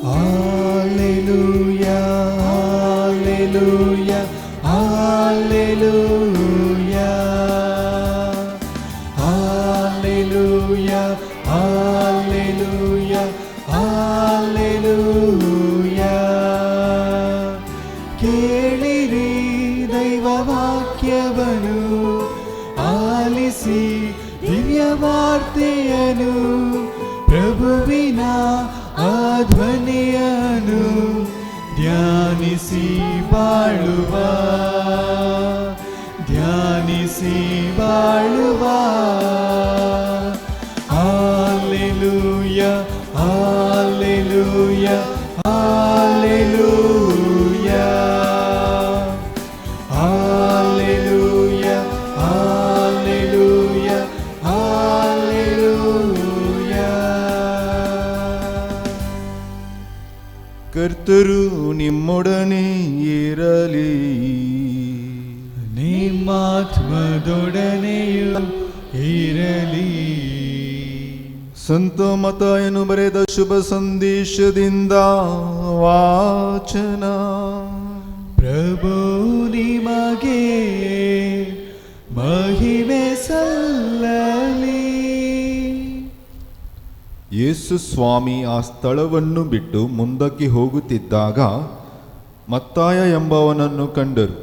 Hallelujah, hallelujah, hallelujah, hallelujah, hallelujah, hallelujah. ಕೇಳಿರಿ ದೈವ ವಾಕ್ಯವನು, ಆಲಿಸಿ ದಿವ್ಯ ವಾರ್ತೆಯನು, ಪ್ರಭುವಿನ ಆ ಧ್ವನಿಯನು ಧ್ಯಾನಿಸಿ ಬಾಳುವ, ಧ್ಯಾನಿಸಿ ಬಾಳುವ. Hallelujah, hallelujah, hallelujah, hallelujah, hallelujah, hallelujah. ಕರ್ತರು ನಿಮ್ಮೊಡನೆ ಇರಲಿ, ನಿಮ್ಮಾತ್ಮದೊಡನೆಯೂ ಇರಲಿ. ಸಂತ ಮತ್ತಾಯನು ಬರೆದ ಶುಭ ಸಂದೇಶದಿಂದ ವಾಚನ. ಪ್ರಭು ನಿಮಗೆ ಮಹಿಮೆ ಸಲ್ಲಲಿ. ಯೇಸು ಸ್ವಾಮಿ ಆ ಸ್ಥಳವನ್ನು ಬಿಟ್ಟು ಮುಂದಕ್ಕೆ ಹೋಗುತ್ತಿದ್ದಾಗ ಮತ್ತಾಯ ಎಂಬವನನ್ನು ಕಂಡರು.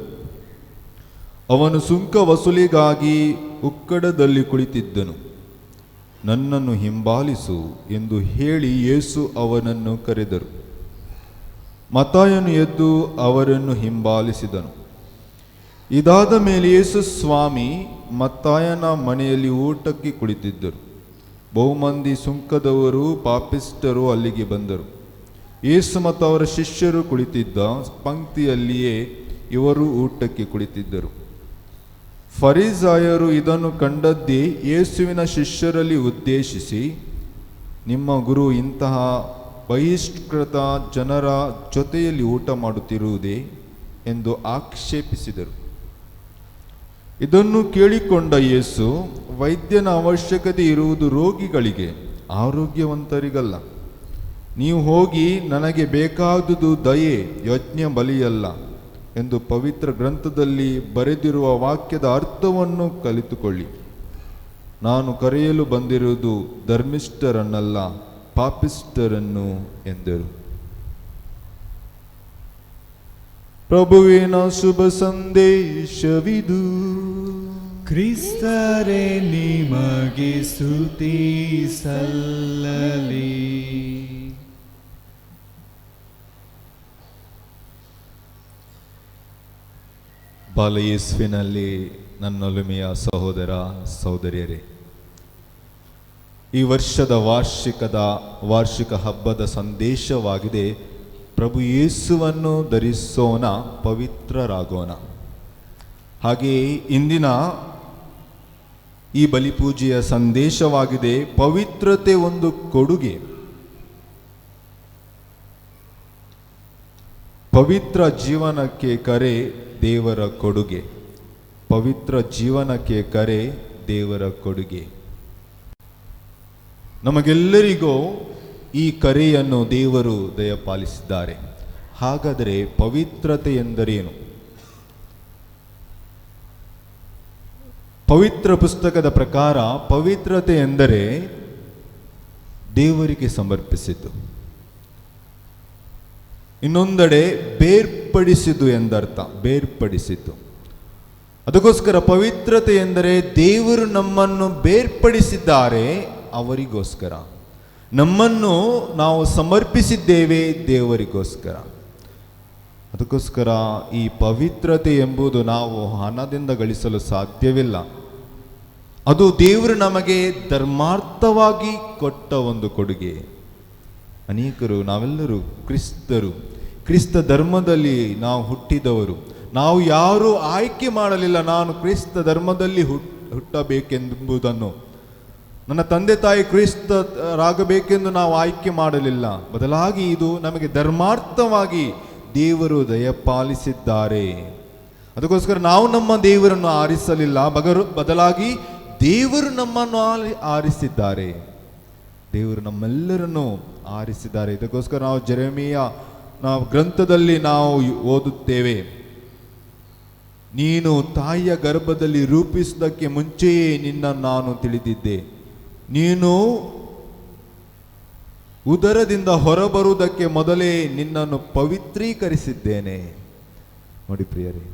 ಅವನು ಸುಂಕ ವಸೂಲಿಗಾಗಿ ಉಕ್ಕಡದಲ್ಲಿ ಕುಳಿತಿದ್ದನು. ನನ್ನನ್ನು ಹಿಂಬಾಲಿಸು ಎಂದು ಹೇಳಿ ಯೇಸು ಅವನನ್ನು ಕರೆದರು. ಮತ್ತಾಯನು ಎದ್ದು ಅವರನ್ನು ಹಿಂಬಾಲಿಸಿದನು. ಇದಾದ ಮೇಲೆ ಯೇಸು ಸ್ವಾಮಿ ಮತ್ತಾಯನ ಮನೆಯಲ್ಲಿ ಊಟಕ್ಕೆ ಕುಳಿತಿದ್ದರು. ಬಹುಮಂದಿ ಸುಂಕದವರು ಪಾಪಿಸ್ಟರು ಅಲ್ಲಿಗೆ ಬಂದರು. ಯೇಸು ಮತ್ತು ಅವರ ಶಿಷ್ಯರು ಕುಳಿತಿದ್ದ ಪಂಕ್ತಿಯಲ್ಲಿಯೇ ಇವರು ಊಟಕ್ಕೆ ಕುಳಿತಿದ್ದರು. ಫರಿಸಾಯರು ಇದನ್ನು ಕಂಡದ್ದೇ ಯೇಸುವಿನ ಶಿಷ್ಯರಲ್ಲಿ ಉದ್ದೇಶಿಸಿ, ನಿಮ್ಮ ಗುರು ಇಂತಹ ಬಹಿಷ್ಕೃತ ಜನರ ಜೊತೆಯಲ್ಲಿ ಊಟ ಮಾಡುತ್ತಿರುವುದೇ ಎಂದು ಆಕ್ಷೇಪಿಸಿದರು. ಇದನ್ನು ಕೇಳಿಕೊಂಡ ಯೇಸು, ವೈದ್ಯನ ಅವಶ್ಯಕತೆ ಇರುವುದು ರೋಗಿಗಳಿಗೆ, ಆರೋಗ್ಯವಂತರಿಗಲ್ಲ. ನೀವು ಹೋಗಿ ನನಗೆ ಬೇಕಾದುದು ದಯೆ, ಯಜ್ಞ ಬಲಿಯಲ್ಲ ಎಂದು ಪವಿತ್ರ ಗ್ರಂಥದಲ್ಲಿ ಬರೆದಿರುವ ವಾಕ್ಯದ ಅರ್ಥವನ್ನು ಕಲಿತುಕೊಳ್ಳಿ. ನಾನು ಕರೆಯಲು ಬಂದಿರುವುದು ಧರ್ಮಿಷ್ಠರನ್ನಲ್ಲ, ಪಾಪಿಷ್ಠರನ್ನು ಎಂದರು. ಪ್ರಭುವಿನ ಶುಭ ಸಂದೇಶವಿದು. ಕ್ರಿಸ್ತರೇ ನಿಮಗೆ ಸ್ತುತಿ ಸಲ್ಲಲಿ. ಬಾಲಯೇಸುವಿನಲ್ಲಿ ನನ್ನೊಲುಮೆಯ ಸಹೋದರ ಸಹೋದರಿಯರೇ, ಈ ವರ್ಷದ ವಾರ್ಷಿಕ ಹಬ್ಬದ ಸಂದೇಶವಾಗಿದೆ, ಪ್ರಭು ಯೇಸುವನ್ನು ಧರಿಸೋಣ, ಪವಿತ್ರರಾಗೋಣ. ಹಾಗೆಯೇ ಇಂದಿನ ಈ ಬಲಿಪೂಜೆಯ ಸಂದೇಶವಾಗಿದೆ, ಪವಿತ್ರತೆ ಒಂದು ಕೊಡುಗೆ. ಪವಿತ್ರ ಜೀವನಕ್ಕೆ ಕರೆ ದೇವರ ಕೊಡುಗೆ. ಪವಿತ್ರ ಜೀವನಕ್ಕೆ ಕರೆ ದೇವರ ಕೊಡುಗೆ. ನಮಗೆಲ್ಲರಿಗೂ ಈ ಕರೆಯನ್ನು ದೇವರು ದಯಪಾಲಿಸಿದ್ದಾರೆ. ಹಾಗಾದರೆ ಪವಿತ್ರತೆ ಎಂದರೇನು? ಪವಿತ್ರ ಪುಸ್ತಕದ ಪ್ರಕಾರ ಪವಿತ್ರತೆ ಎಂದರೆ ದೇವರಿಗೆ ಸಮರ್ಪಿಸಿದ್ದು. ಇನ್ನೊಂದೆಡೆ ಬೇರ್ಪಡಿಸಿದ್ದು ಎಂದರ್ಥ, ಬೇರ್ಪಡಿಸಿದ್ದು. ಅದಕ್ಕೋಸ್ಕರ ಪವಿತ್ರತೆ ಎಂದರೆ ದೇವರು ನಮ್ಮನ್ನು ಬೇರ್ಪಡಿಸಿದ್ದಾರೆ, ಅವರಿಗೋಸ್ಕರ. ನಮ್ಮನ್ನು ನಾವು ಸಮರ್ಪಿಸಿದ್ದೇವೆ ದೇವರಿಗೋಸ್ಕರ. ಅದಕ್ಕೋಸ್ಕರ ಈ ಪವಿತ್ರತೆ ಎಂಬುದು ನಾವು ಹಣದಿಂದ ಗಳಿಸಲು ಸಾಧ್ಯವಿಲ್ಲ. ಅದು ದೇವರು ನಮಗೆ ಧರ್ಮಾರ್ಥವಾಗಿ ಕೊಟ್ಟ ಒಂದು ಕೊಡುಗೆ. ಅನೇಕರು, ನಾವೆಲ್ಲರೂ ಕ್ರಿಸ್ತರು, ಕ್ರಿಸ್ತ ಧರ್ಮದಲ್ಲಿ ನಾವು ಹುಟ್ಟಿದವರು. ನಾವು ಯಾರೂ ಆಯ್ಕೆ ಮಾಡಲಿಲ್ಲ, ನಾನು ಕ್ರಿಸ್ತ ಧರ್ಮದಲ್ಲಿ ಹುಟ್ಟಬೇಕೆಂಬುದನ್ನು. ನನ್ನ ತಂದೆ ತಾಯಿ ಕ್ರಿಸ್ತರಾಗಬೇಕೆಂದು ನಾವು ಆಯ್ಕೆ ಮಾಡಲಿಲ್ಲ. ಬದಲಾಗಿ ಇದು ನಮಗೆ ಧರ್ಮಾರ್ಥವಾಗಿ ದೇವರು ದಯಪಾಲಿಸಿದ್ದಾರೆ. ಅದಕ್ಕೋಸ್ಕರ ನಾವು ನಮ್ಮ ದೇವರನ್ನು ಆರಿಸಲಿಲ್ಲ, ಬದಲಾಗಿ ದೇವರು ನಮ್ಮನ್ನು ಆರಿಸಿದ್ದಾರೆ. ದೇವರು ನಮ್ಮೆಲ್ಲರನ್ನು ಆರಿಸಿದ್ದಾರೆ. ಇದಕ್ಕೋಸ್ಕರ ನಾವು ಜೆರೆಮೀಯ ನಾವು ಗ್ರಂಥದಲ್ಲಿ ನಾವು ಓದುತ್ತೇವೆ, ನೀನು ತಾಯಿಯ ಗರ್ಭದಲ್ಲಿ ರೂಪಿಸುವುದಕ್ಕೆ ಮುಂಚೆಯೇ ನಿನ್ನ ನಾನು ತಿಳಿದಿದ್ದೆ, ನೀನು ಉದರದಿಂದ ಹೊರಬರುವುದಕ್ಕೆ ಮೊದಲೇ ನಿನ್ನನ್ನು ಪವಿತ್ರೀಕರಿಸಿದ್ದೇನೆ. ನೋಡಿ ಪ್ರಿಯರೇ,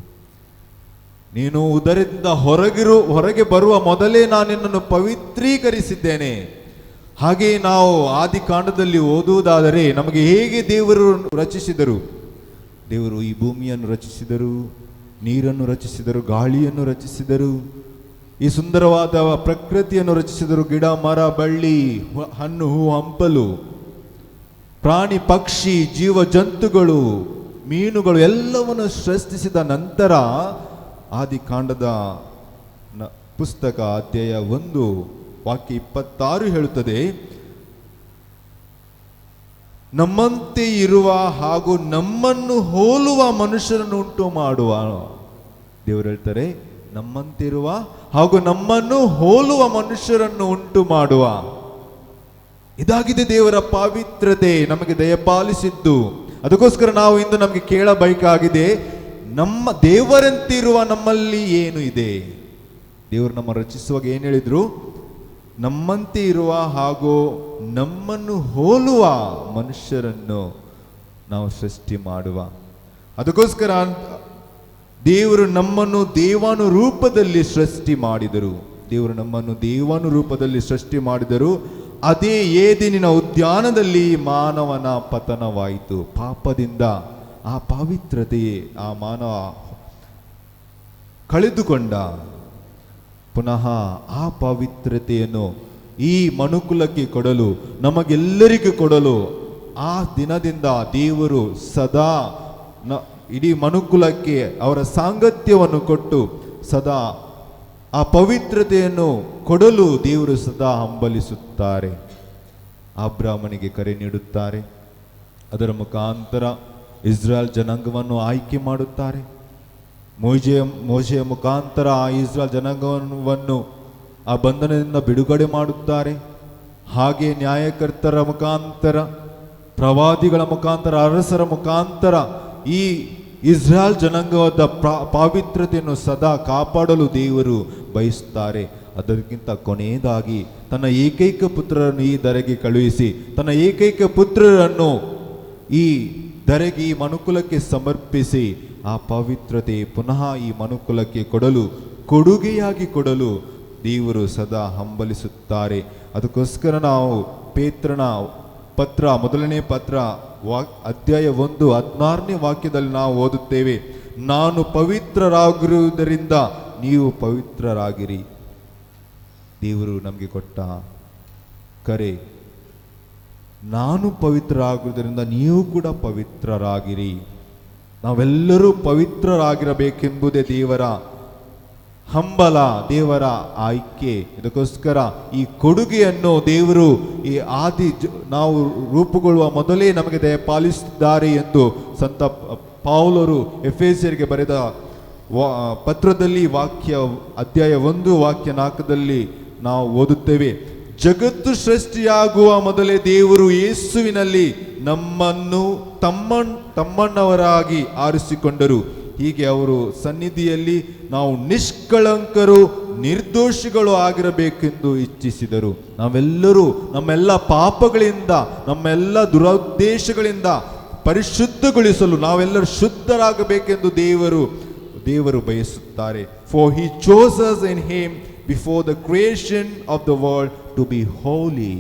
ನೀನು ಉದರದಿಂದ ಹೊರಗೆ ಬರುವ ಮೊದಲೇ ನಾನು ನಿನ್ನನ್ನು ಪವಿತ್ರೀಕರಿಸಿದ್ದೇನೆ. ಹಾಗೆ ನಾವು ಆದಿಕಾಂಡದಲ್ಲಿ ಓದುವುದಾದರೆ ನಮಗೆ ಹೇಗೆ ದೇವರು ರಚಿಸಿದರು? ದೇವರು ಈ ಭೂಮಿಯನ್ನು ರಚಿಸಿದರು, ನೀರನ್ನು ರಚಿಸಿದರು, ಗಾಳಿಯನ್ನು ರಚಿಸಿದರು, ಈ ಸುಂದರವಾದ ಪ್ರಕೃತಿಯನ್ನು ರಚಿಸಿದರು. ಗಿಡ, ಮರ, ಬಳ್ಳಿ, ಹಣ್ಣು, ಹೂ, ಹಂಪಲು, ಪ್ರಾಣಿ, ಪಕ್ಷಿ, ಜೀವ ಜಂತುಗಳು, ಮೀನುಗಳು ಎಲ್ಲವನ್ನು ಸೃಷ್ಟಿಸಿದ ನಂತರ ಆದಿಕಾಂಡದ ಪುಸ್ತಕ ಅಧ್ಯಾಯ 1 ವಾಕ್ಯ 26 ಹೇಳುತ್ತದೆ, ನಮ್ಮಂತೆ ಇರುವ ಹಾಗೂ ನಮ್ಮನ್ನು ಹೋಲುವ ಮನುಷ್ಯರನ್ನು ಉಂಟು ಮಾಡುವ. ದೇವರು ಹೇಳ್ತಾರೆ, ನಮ್ಮಂತೆ ಇರುವ ಹಾಗೂ ನಮ್ಮನ್ನು ಹೋಲುವ ಮನುಷ್ಯರನ್ನು ಉಂಟು ಮಾಡುವ. ಇದಾಗಿದೆ ದೇವರ ಪವಿತ್ರತೆ ನಮಗೆ ದಯಪಾಲಿಸಿದ್ದು. ಅದಕ್ಕೋಸ್ಕರ ನಾವು ಇಂದು ನಮಗೆ ಕೇಳಬೇಕಾಗಿದೆ, ನಮ್ಮ ದೇವರಂತಿರುವ ನಮ್ಮಲ್ಲಿ ಏನು ಇದೆ? ದೇವರು ನಮ್ಮ ರಚಿಸುವಾಗ ಏನು ಹೇಳಿದ್ರು? ನಮ್ಮಂತೆ ಇರುವ ಹಾಗೂ ನಮ್ಮನ್ನು ಹೋಲುವ ಮನುಷ್ಯರನ್ನು ನಾವು ಸೃಷ್ಟಿ ಮಾಡುವ. ಅದಕ್ಕೋಸ್ಕರ ದೇವರು ನಮ್ಮನ್ನು ದೇವಾನು ರೂಪದಲ್ಲಿ ಸೃಷ್ಟಿ ಮಾಡಿದರು. ದೇವರು ನಮ್ಮನ್ನು ದೇವಾನು ರೂಪದಲ್ಲಿ ಸೃಷ್ಟಿ ಮಾಡಿದರು. ಅದೇ ಏದೆನಿನ ಉದ್ಯಾನದಲ್ಲಿ ಮಾನವನ ಪತನವಾಯಿತು. ಪಾಪದಿಂದ ಆ ಪವಿತ್ರತೆಯೇ ಆ ಮಾನವ ಕಳೆದುಕೊಂಡ. ಪುನಃ ಆ ಪವಿತ್ರತೆಯನ್ನು ಈ ಮನುಕುಲಕ್ಕೆ ಕೊಡಲು, ನಮಗೆಲ್ಲರಿಗೂ ಕೊಡಲು ಆ ದಿನದಿಂದ ದೇವರು ಸದಾ ಇಡೀ ಮನುಕುಲಕ್ಕೆ ಅವರ ಸಾಂಗತ್ಯವನ್ನು ಕೊಟ್ಟು ಸದಾ ಆ ಪವಿತ್ರತೆಯನ್ನು ಕೊಡಲು ದೇವರು ಸದಾ ಹಂಬಲಿಸುತ್ತಾರೆ. ಅಬ್ರಾಹ್ಮನಿಗೆ ಕರೆ ನೀಡುತ್ತಾರೆ, ಅದರ ಮುಖಾಂತರ ಇಸ್ರಾಯೇಲ್ ಜನಾಂಗವನ್ನು ಆಯ್ಕೆ ಮಾಡುತ್ತಾರೆ. ಮೋಶೆಯ ಮುಖಾಂತರ ಆ ಇಸ್ರಾಯೇಲ್ ಜನಾಂಗವನ್ನು ಆ ಬಂಧನದಿಂದ ಬಿಡುಗಡೆ ಮಾಡುತ್ತಾರೆ. ಹಾಗೆ ನ್ಯಾಯಕರ್ತರ ಮುಖಾಂತರ, ಪ್ರವಾದಿಗಳ ಮುಖಾಂತರ, ಅರಸರ ಮುಖಾಂತರ ಈ ಇಸ್ರಾಯೇಲ್ ಜನಾಂಗದ ಪವಿತ್ರತೆಯನ್ನು ಸದಾ ಕಾಪಾಡಲು ದೇವರು ಬಯಸುತ್ತಾರೆ. ಅದಕ್ಕಿಂತ ಕೊನೆಯದಾಗಿ ತನ್ನ ಏಕೈಕ ಪುತ್ರರನ್ನು ಈ ಧರೆಗೆ ಕಳುಹಿಸಿ, ತನ್ನ ಏಕೈಕ ಪುತ್ರರನ್ನು ಈ ಧರೆಗೆ, ಈ ಮನುಕುಲಕ್ಕೆ ಸಮರ್ಪಿಸಿ ಆ ಪವಿತ್ರತೆ ಪುನಃ ಈ ಮನುಕುಲಕ್ಕೆ ಕೊಡಲು, ಕೊಡುಗೆಯಾಗಿ ಕೊಡಲು ದೇವರು ಸದಾ ಹಂಬಲಿಸುತ್ತಾರೆ. ಅದಕ್ಕೋಸ್ಕರ ನಾವು ಪೇತ್ರನ ಪತ್ರ, ಮೊದಲನೇ ಪತ್ರ ಅಧ್ಯಾಯ 1 16ನೇ ವಾಕ್ಯದಲ್ಲಿ ನಾವು ಓದುತ್ತೇವೆ, ನಾನು ಪವಿತ್ರರಾಗಿರುವುದರಿಂದ ನೀವು ಪವಿತ್ರರಾಗಿರಿ. ದೇವರು ನಮಗೆ ಕೊಟ್ಟ ಕರೆ, ನಾನು ಪವಿತ್ರರಾಗುವುದರಿಂದ ನೀವು ಕೂಡ ಪವಿತ್ರರಾಗಿರಿ. ನಾವೆಲ್ಲರೂ ಪವಿತ್ರರಾಗಿರಬೇಕೆಂಬುದೇ ದೇವರ ಹಂಬಲ, ದೇವರ ಆಯ್ಕೆ. ಇದಕ್ಕೋಸ್ಕರ ಈ ಕೊಡುಗೆಯನ್ನು ದೇವರು ಈ ನಾವು ರೂಪುಗೊಳ್ಳುವ ಮೊದಲೇ ನಮಗೆ ದಯಪಾಲಿಸಿದ್ದಾರೆ ಎಂದು ಸಂತ ಪೌಲರು ಎಫೆಸರಿಗೆ ಬರೆದ ಪತ್ರದಲ್ಲಿ ಅಧ್ಯಾಯ 1 ವಾಕ್ಯ 4ದಲ್ಲಿ ನಾವು ಓದುತ್ತೇವೆ, ಜಗತ್ತು ಸೃಷ್ಟಿಯಾಗುವ ಮೊದಲೇ ದೇವರು ಯೇಸುವಿನಲ್ಲಿ ನಮ್ಮನ್ನು ತಮ್ಮಣ್ಣವರಾಗಿ ಆರಿಸಿಕೊಂಡರು. ಹೀಗೆ ಅವರು ಸನ್ನಿಧಿಯಲ್ಲಿ ನಾವು ನಿಷ್ಕಳಂಕರು, ನಿರ್ದೋಷಿಗಳು ಆಗಿರಬೇಕೆಂದು ಇಚ್ಛಿಸಿದರು. ನಾವೆಲ್ಲರೂ ನಮ್ಮೆಲ್ಲ ಪಾಪಗಳಿಂದ, ನಮ್ಮೆಲ್ಲ ದುರುದ್ದೇಶಗಳಿಂದ ಪರಿಶುದ್ಧಗೊಳಿಸಲು ನಾವೆಲ್ಲರೂ ಶುದ್ಧರಾಗಬೇಕೆಂದು ದೇವರು ಬಯಸುತ್ತಾರೆ. For he chose us in him before the creation of the world to be holy.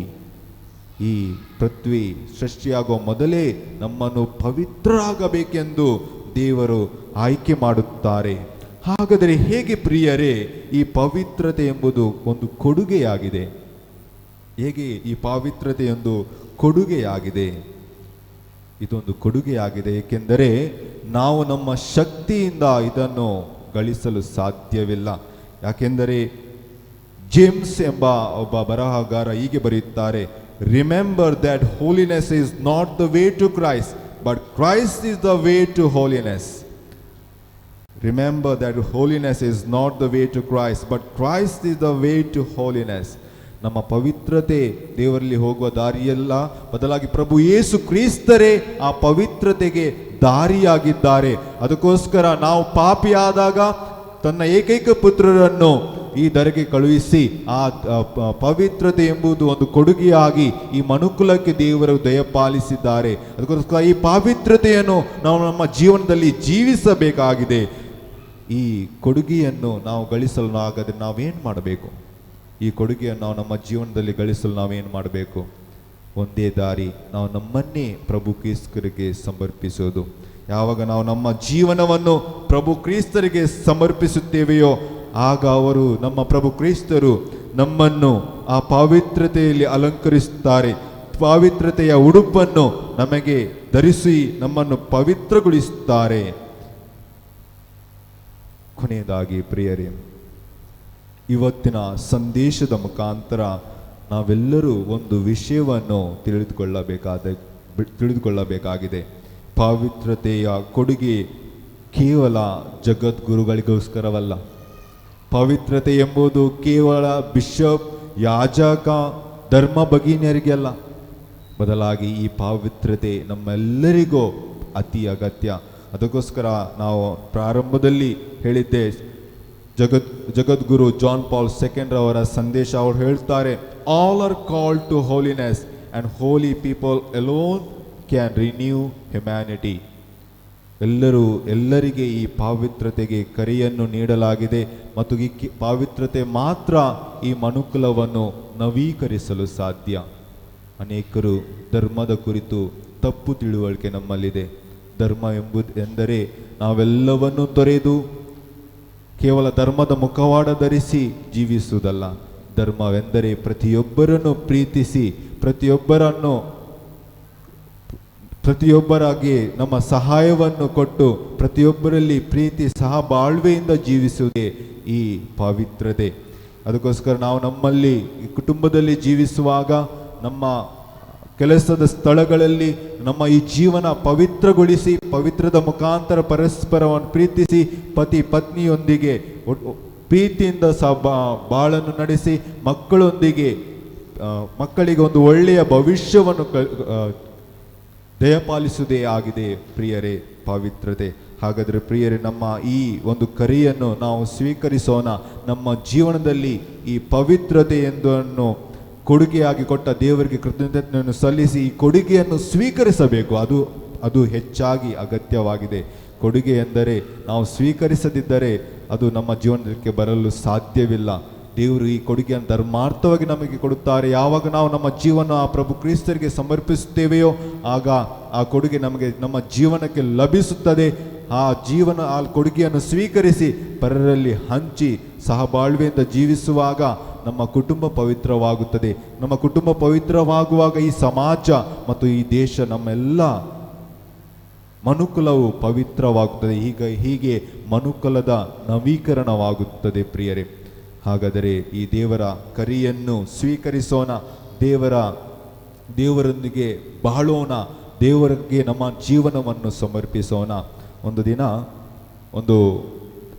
ಈ ಪೃಥ್ವಿ ಸೃಷ್ಟಿಯಾಗುವ ಮೊದಲೇ ನಮ್ಮನ್ನು ಪವಿತ್ರರಾಗಬೇಕೆಂದು ದೇವರು ಆಯ್ಕೆ ಮಾಡುತ್ತಾರೆ. ಹಾಗಾದರೆ ಹೇಗೆ ಪ್ರಿಯರೇ ಈ ಪವಿತ್ರತೆ ಎಂಬುದು ಒಂದು ಕೊಡುಗೆಯಾಗಿದೆ? ಹೇಗೆ ಈ ಪವಿತ್ರತೆ ಒಂದು ಕೊಡುಗೆಯಾಗಿದೆ? ಇದೊಂದು ಕೊಡುಗೆಯಾಗಿದೆ ಏಕೆಂದರೆ ನಾವು ನಮ್ಮ ಶಕ್ತಿಯಿಂದ ಇದನ್ನು ಗಳಿಸಲು ಸಾಧ್ಯವಿಲ್ಲ. ಯಾಕೆಂದರೆ ಜೇಮ್ಸ್ ಎಂಬ ಒಬ್ಬ ಬರಹಗಾರ ಹೀಗೆ ಬರೆಯುತ್ತಾರೆ, remember that holiness is not the way to Christ, but Christ is the way to holiness. Remember that holiness is not the way to Christ, but Christ is the way to holiness. ನಮ್ಮ ಪವಿತ್ರತೆ ದೇವರಲ್ಲಿ ಹೋಗುವ ದಾರಿಯಲ್ಲ, ಬದಲಾಗಿ ಪ್ರಭು ಯೇಸು ಕ್ರಿಸ್ತರೇ ಆ ಪವಿತ್ರತೆಗೆ ದಾರಿಯಾಗಿದ್ದಾರೆ. ಅದಕ್ಕೋಸ್ಕರ ನಾವು ಪಾಪಿಯಾದಾಗ ತನ್ನ ಏಕೈಕ ಪುತ್ರರನ್ನು ಈ ಧರೆಗೆ ಕಳುಹಿಸಿ ಆ ಪವಿತ್ರತೆ ಎಂಬುದು ಒಂದು ಕೊಡುಗೆಯಾಗಿ ಈ ಮನುಕುಲಕ್ಕೆ ದೇವರು ದಯಪಾಲಿಸಿದ್ದಾರೆ. ಅದಕ್ಕೋಸ್ಕರ ಈ ಪವಿತ್ರತೆಯನ್ನು ನಾವು ನಮ್ಮ ಜೀವನದಲ್ಲಿ ಜೀವಿಸಬೇಕಾಗಿದೆ. ಈ ಕೊಡುಗೆಯನ್ನು ನಾವು ಗಳಿಸಲು ಆಗದೆ ನಾವೇನು ಮಾಡಬೇಕು? ಈ ಕೊಡುಗೆಯನ್ನು ನಾವು ನಮ್ಮ ಜೀವನದಲ್ಲಿ ಗಳಿಸಲು ನಾವೇನು ಮಾಡಬೇಕು? ಒಂದೇ ದಾರಿ, ನಾವು ನಮ್ಮನ್ನೇ ಪ್ರಭು ಕ್ರಿಸ್ತರಿಗೆ ಸಮರ್ಪಿಸೋದು. ಯಾವಾಗ ನಾವು ನಮ್ಮ ಜೀವನವನ್ನು ಪ್ರಭು ಕ್ರಿಸ್ತರಿಗೆ ಸಮರ್ಪಿಸುತ್ತೇವೆಯೋ ಆಗ ಅವರು, ನಮ್ಮ ಪ್ರಭು ಕ್ರಿಸ್ತರು ನಮ್ಮನ್ನು ಆ ಪವಿತ್ರತೆಯಲ್ಲಿ ಅಲಂಕರಿಸುತ್ತಾರೆ. ಪವಿತ್ರತೆಯ ಉಡುಪನ್ನು ನಮಗೆ ಧರಿಸಿ ನಮ್ಮನ್ನು ಪವಿತ್ರಗೊಳಿಸುತ್ತಾರೆ. ಕೊನೆಯದಾಗಿ ಪ್ರಿಯರೇ, ಇವತ್ತಿನ ಸಂದೇಶದ ಮುಖಾಂತರ ನಾವೆಲ್ಲರೂ ಒಂದು ವಿಷಯವನ್ನು ತಿಳಿದುಕೊಳ್ಳಬೇಕಾಗಿದೆ. ಪವಿತ್ರತೆಯ ಕೊಡುಗೆ ಕೇವಲ ಜಗದ್ಗುರುಗಳಿಗೋಸ್ಕರವಲ್ಲ. ಪವಿತ್ರತೆ ಎಂಬುದು ಕೇವಲ ಬಿಷಪ್, ಯಾಜಕ, ಧರ್ಮ ಭಗಿನಿಯರಿಗೆ ಅಲ್ಲ, ಬದಲಾಗಿ ಈ ಪವಿತ್ರತೆ ನಮ್ಮೆಲ್ಲರಿಗೂ ಅತಿ ಅಗತ್ಯ. ಅದಕ್ಕೋಸ್ಕರ ನಾವು ಪ್ರಾರಂಭದಲ್ಲಿ ಹೇಳಿದ್ದೆ, ಜಗದ್ಗುರು ಜಾನ್ ಪಾಲ್ II ಅವರ ಸಂದೇಶ. ಅವರು ಹೇಳ್ತಾರೆ, all are called to holiness and holy people alone can renew humanity. ಎಲ್ಲರಿಗೆ ಈ ಪವಿತ್ರತೆಗೆ ಕರೆಯನ್ನು ನೀಡಲಾಗಿದೆ ಮತ್ತು ಈ ಪವಿತ್ರತೆ ಮಾತ್ರ ಈ ಮನುಕುಲವನ್ನು ನವೀಕರಿಸಲು ಸಾಧ್ಯ. ಅನೇಕರು ಧರ್ಮದ ಕುರಿತು ತಪ್ಪು ತಿಳುವಳಿಕೆ ನಮ್ಮಲ್ಲಿದೆ. ಧರ್ಮ ಎಂದರೆ ನಾವೆಲ್ಲವನ್ನೂ ತೊರೆದು ಕೇವಲ ಧರ್ಮದ ಮುಖವಾಡ ಧರಿಸಿ ಜೀವಿಸುವುದಲ್ಲ. ಧರ್ಮವೆಂದರೆ ಪ್ರತಿಯೊಬ್ಬರನ್ನು ಪ್ರೀತಿಸಿ, ಪ್ರತಿಯೊಬ್ಬರಾಗಿ ನಮ್ಮ ಸಹಾಯವನ್ನು ಕೊಟ್ಟು ಪ್ರತಿಯೊಬ್ಬರಲ್ಲಿ ಪ್ರೀತಿ ಸಹಬಾಳ್ವೆಯಿಂದ ಜೀವಿಸುವುದೇ ಈ ಪವಿತ್ರತೆ. ಅದಕ್ಕೋಸ್ಕರ ನಾವು ನಮ್ಮಲ್ಲಿ ಕುಟುಂಬದಲ್ಲಿ ಜೀವಿಸುವಾಗ, ನಮ್ಮ ಕೆಲಸದ ಸ್ಥಳಗಳಲ್ಲಿ ನಮ್ಮ ಈ ಜೀವನ ಪವಿತ್ರಗೊಳಿಸಿ, ಪವಿತ್ರದ ಮುಖಾಂತರ ಪರಸ್ಪರವನ್ನು ಪ್ರೀತಿಸಿ, ಪತಿ ಪತ್ನಿಯೊಂದಿಗೆ ಪ್ರೀತಿಯಿಂದ ಬಾಳನ್ನು ನಡೆಸಿ, ಮಕ್ಕಳಿಗೆ ಒಂದು ಒಳ್ಳೆಯ ಭವಿಷ್ಯವನ್ನು ದಯಪಾಲಿಸುವುದೇ ಆಗಿದೆ ಪ್ರಿಯರೇ ಪವಿತ್ರತೆ. ಹಾಗಾದರೆ ಪ್ರಿಯರೇ, ನಮ್ಮ ಈ ಒಂದು ಕರೆಯನ್ನು ನಾವು ಸ್ವೀಕರಿಸೋಣ. ನಮ್ಮ ಜೀವನದಲ್ಲಿ ಈ ಪವಿತ್ರತೆ ಎಂದನ್ನು ಕೊಡುಗೆಯಾಗಿ ಕೊಟ್ಟ ದೇವರಿಗೆ ಕೃತಜ್ಞತೆಯನ್ನು ಸಲ್ಲಿಸಿ ಈ ಕೊಡುಗೆಯನ್ನು ಸ್ವೀಕರಿಸಬೇಕು. ಅದು ಹೆಚ್ಚಾಗಿ ಅಗತ್ಯವಾಗಿದೆ. ಕೊಡುಗೆ ಎಂದರೆ ನಾವು ಸ್ವೀಕರಿಸದಿದ್ದರೆ ಅದು ನಮ್ಮ ಜೀವನಕ್ಕೆ ಬರಲು ಸಾಧ್ಯವಿಲ್ಲ. ದೇವರು ಈ ಕೊಡುಗೆಯನ್ನು ಧರ್ಮಾರ್ಥವಾಗಿ ನಮಗೆ ಕೊಡುತ್ತಾರೆ. ಯಾವಾಗ ನಾವು ನಮ್ಮ ಜೀವನ ಆ ಪ್ರಭು ಕ್ರಿಸ್ತರಿಗೆ ಸಮರ್ಪಿಸುತ್ತೇವೆಯೋ ಆಗ ಆ ಕೊಡುಗೆ ನಮ್ಮ ಜೀವನಕ್ಕೆ ಲಭಿಸುತ್ತದೆ. ಆ ಕೊಡುಗೆಯನ್ನು ಸ್ವೀಕರಿಸಿ ಪರರಲ್ಲಿ ಹಂಚಿ ಸಹಬಾಳ್ವೆಯಿಂದ ಜೀವಿಸುವಾಗ ನಮ್ಮ ಕುಟುಂಬ ಪವಿತ್ರವಾಗುತ್ತದೆ. ನಮ್ಮ ಕುಟುಂಬ ಪವಿತ್ರವಾಗುವಾಗ ಈ ಸಮಾಜ ಮತ್ತು ಈ ದೇಶ, ನಮ್ಮೆಲ್ಲ ಮನುಕುಲವು ಪವಿತ್ರವಾಗುತ್ತದೆ. ಹೀಗೆ ಮನುಕುಲದ ನವೀಕರಣವಾಗುತ್ತದೆ ಪ್ರಿಯರೇ. ಹಾಗಾದರೆ ಈ ದೇವರ ಕರೆಯನ್ನು ಸ್ವೀಕರಿಸೋಣ, ದೇವರೊಂದಿಗೆ ಬಾಳೋಣ, ದೇವರಿಗೆ ನಮ್ಮ ಜೀವನವನ್ನು ಸಮರ್ಪಿಸೋಣ. ಒಂದು ದಿನ ಒಂದು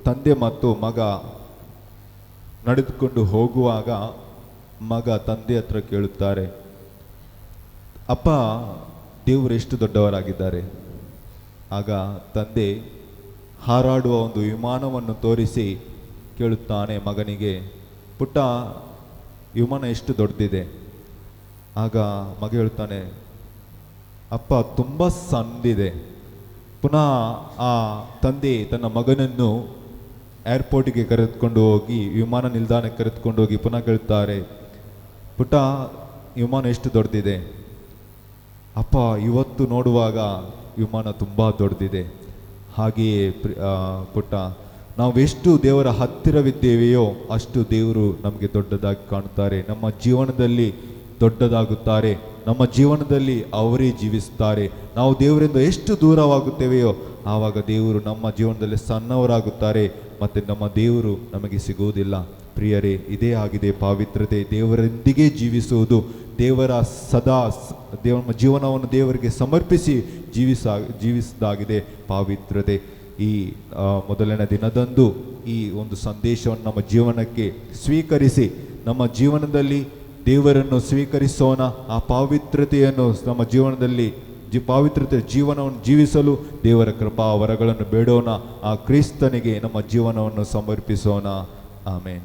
ತಂದೆ ಮತ್ತು ಮಗ ನಡೆದುಕೊಂಡು ಹೋಗುವಾಗ ಮಗ ತಂದೆ ಹತ್ರ ಕೇಳುತ್ತಾರೆ, ಅಪ್ಪ, ದೇವರು ಎಷ್ಟು ದೊಡ್ಡವರಾಗಿದ್ದಾರೆ. ಆಗ ತಂದೆ ಹಾರಾಡುವ ಒಂದು ವಿಮಾನವನ್ನು ತೋರಿಸಿ ಕೇಳುತ್ತಾನೆ ಮಗನಿಗೆ, ಪುಟ್ಟ, ವಿಮಾನ ಎಷ್ಟು ದೊಡ್ಡದಿದೆ? ಆಗ ಮಗ ಹೇಳ್ತಾನೆ, ಅಪ್ಪ, ತುಂಬ ಸಣ್ಣದಿದೆ. ಪುನಃ ಆ ತಂದೆ ತನ್ನ ಮಗನನ್ನು ಏರ್ಪೋರ್ಟಿಗೆ ಕರೆದುಕೊಂಡು ಹೋಗಿ, ವಿಮಾನ ನಿಲ್ದಾಣಕ್ಕೆ ಕರೆದುಕೊಂಡು ಹೋಗಿ ಪುನಃ ಕೇಳ್ತಾರೆ, ಪುಟ್ಟ, ವಿಮಾನ ಎಷ್ಟು ದೊಡ್ಡದಿದೆ? ಅಪ್ಪ, ಇವತ್ತು ನೋಡುವಾಗ ವಿಮಾನ ತುಂಬ ದೊಡ್ಡದಿದೆ. ಹಾಗೆಯೇ ಪುಟ್ಟ, ನಾವೆಷ್ಟು ದೇವರ ಹತ್ತಿರವಿದ್ದೇವೆಯೋ ಅಷ್ಟು ದೇವರು ನಮಗೆ ದೊಡ್ಡದಾಗಿ ಕಾಣುತ್ತಾರೆ. ನಮ್ಮ ಜೀವನದಲ್ಲಿ ದೊಡ್ಡದಾಗುತ್ತಾರೆ. ನಮ್ಮ ಜೀವನದಲ್ಲಿ ಅವರೇ ಜೀವಿಸುತ್ತಾರೆ. ನಾವು ದೇವರಿಂದ ಎಷ್ಟು ದೂರವಾಗುತ್ತೇವೆಯೋ ಆವಾಗ ದೇವರು ನಮ್ಮ ಜೀವನದಲ್ಲಿ ಸಣ್ಣವರಾಗುತ್ತಾರೆ ಮತ್ತು ನಮ್ಮ ದೇವರು ನಮಗೆ ಸಿಗುವುದಿಲ್ಲ. ಪ್ರಿಯರೇ, ಇದೇ ಆಗಿದೆ ಪವಿತ್ರತೆ. ದೇವರೊಂದಿಗೆ ಜೀವಿಸುವುದು, ನಮ್ಮ ಜೀವನವನ್ನು ದೇವರಿಗೆ ಸಮರ್ಪಿಸಿ ಜೀವಿಸುವುದಾಗಿದೆ ಪವಿತ್ರತೆ. ಈ ಮೊದಲನೇ ದಿನದಂದು ಈ ಒಂದು ಸಂದೇಶವನ್ನು ನಮ್ಮ ಜೀವನಕ್ಕೆ ಸ್ವೀಕರಿಸಿ ನಮ್ಮ ಜೀವನದಲ್ಲಿ ದೇವರನ್ನು ಸ್ವೀಕರಿಸೋಣ. ಆ ಪವಿತ್ರತೆಯನ್ನು ನಮ್ಮ ಜೀವನದಲ್ಲಿ ಪವಿತ್ರತೆ ಜೀವನವನ್ನು ಜೀವಿಸಲು ದೇವರ ಕೃಪಾ ವರಗಳನ್ನು ಬೇಡೋಣ. ಆ ಕ್ರಿಸ್ತನಿಗೆ ನಮ್ಮ ಜೀವನವನ್ನು ಸಮರ್ಪಿಸೋಣ. ಆಮೇನ್.